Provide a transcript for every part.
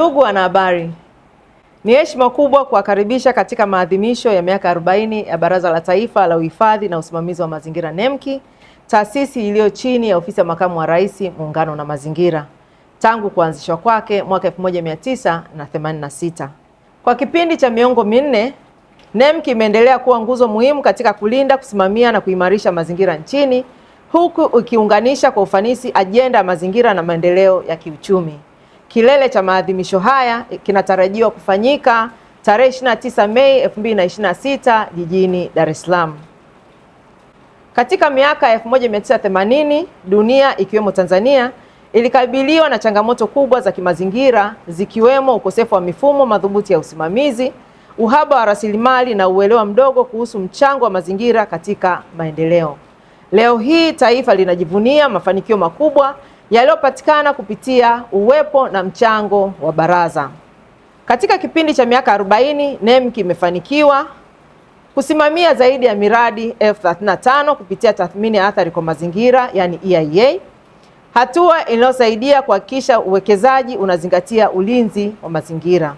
Ndugu wanahabari, ni heshima kubwa kuwakaribisha katika maadhimisho ya miaka 40 ya Baraza la Taifa la Uhifadhi na Usimamizi wa Mazingira NEMKI, taasisi iliyo chini ya Ofisi ya Makamu wa Rais, Muungano na Mazingira, tangu kuanzishwa kwake mwaka 1986. Kwa kipindi cha miongo minne, NEMKI imeendelea kuwa nguzo muhimu katika kulinda, kusimamia na kuimarisha mazingira nchini, huku ikiunganisha kwa ufanisi ajenda ya mazingira na maendeleo ya kiuchumi. Kilele cha maadhimisho haya kinatarajiwa kufanyika tarehe 29 Mei 2026 jijini Dar es Salaam. Katika miaka ya 1980, dunia ikiwemo Tanzania ilikabiliwa na changamoto kubwa za kimazingira, zikiwemo ukosefu wa mifumo madhubuti ya usimamizi, uhaba wa rasilimali na uelewa mdogo kuhusu mchango wa mazingira katika maendeleo. Leo hii taifa linajivunia mafanikio makubwa yaliyopatikana kupitia uwepo na mchango wa baraza. Katika kipindi cha miaka 40, NEMKI imefanikiwa kusimamia zaidi ya miradi 35 kupitia tathmini ya athari kwa mazingira, yani EIA, hatua inayosaidia kuhakikisha uwekezaji unazingatia ulinzi wa mazingira.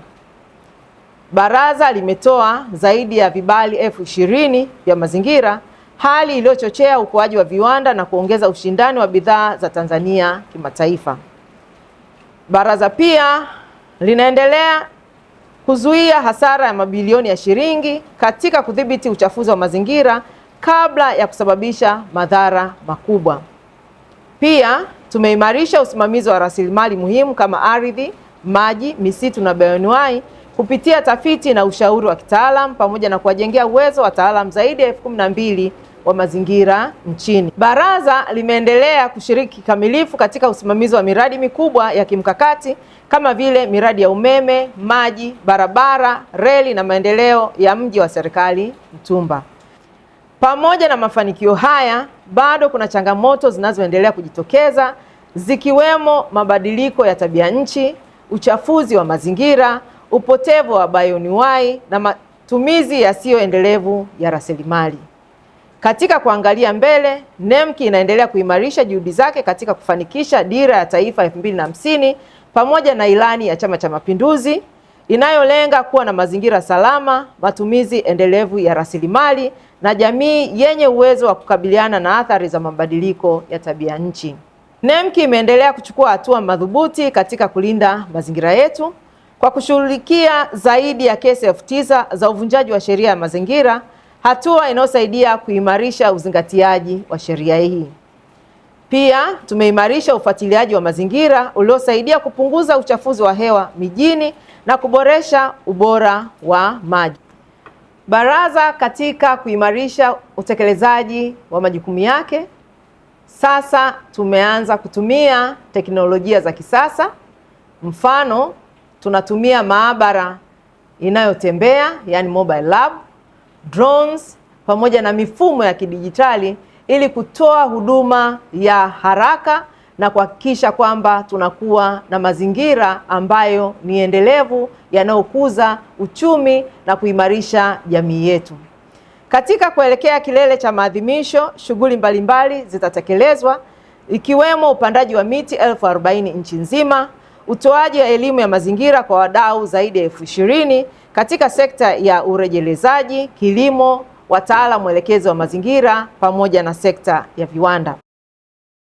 Baraza limetoa zaidi ya vibali 20,000 vya mazingira, hali iliyochochea ukuaji wa viwanda na kuongeza ushindani wa bidhaa za Tanzania kimataifa. Baraza pia linaendelea kuzuia hasara ya mabilioni ya shilingi katika kudhibiti uchafuzi wa mazingira kabla ya kusababisha madhara makubwa. Pia tumeimarisha usimamizi wa rasilimali muhimu kama ardhi, maji, misitu na bioanuwai kupitia tafiti na ushauri wa kitaalamu, pamoja na kuwajengea uwezo wataalamu zaidi ya 12,000 wa mazingira nchini. Baraza limeendelea kushiriki kikamilifu katika usimamizi wa miradi mikubwa ya kimkakati kama vile miradi ya umeme, maji, barabara, reli na maendeleo ya mji wa serikali Mtumba. Pamoja na mafanikio haya, bado kuna changamoto zinazoendelea kujitokeza, zikiwemo mabadiliko ya tabia nchi, uchafuzi wa mazingira, upotevu wa bioanuwai na matumizi yasiyoendelevu ya rasilimali. Katika kuangalia mbele, NEMKI inaendelea kuimarisha juhudi zake katika kufanikisha Dira ya Taifa 2050 pamoja na Ilani ya Chama cha Mapinduzi inayolenga kuwa na mazingira salama, matumizi endelevu ya rasilimali na jamii yenye uwezo wa kukabiliana na athari za mabadiliko ya tabia nchi. NEMKI imeendelea kuchukua hatua madhubuti katika kulinda mazingira yetu kwa kushughulikia zaidi ya kesi 9,000 za uvunjaji wa sheria ya mazingira, hatua inayosaidia kuimarisha uzingatiaji wa sheria hii. Pia tumeimarisha ufuatiliaji wa mazingira uliosaidia kupunguza uchafuzi wa hewa mijini na kuboresha ubora wa maji. Baraza katika kuimarisha utekelezaji wa majukumu yake, sasa tumeanza kutumia teknolojia za kisasa. Mfano, tunatumia maabara inayotembea, yani mobile lab, drones pamoja na mifumo ya kidijitali ili kutoa huduma ya haraka na kuhakikisha kwamba tunakuwa na mazingira ambayo ni endelevu, yanayokuza uchumi na kuimarisha jamii yetu. Katika kuelekea kilele cha maadhimisho, shughuli mbalimbali zitatekelezwa ikiwemo upandaji wa miti 40,000 nchi nzima, utoaji wa elimu ya mazingira kwa wadau zaidi ya 20,000 katika sekta ya urejelezaji, kilimo, wataalamu elekezi wa mazingira pamoja na sekta ya viwanda.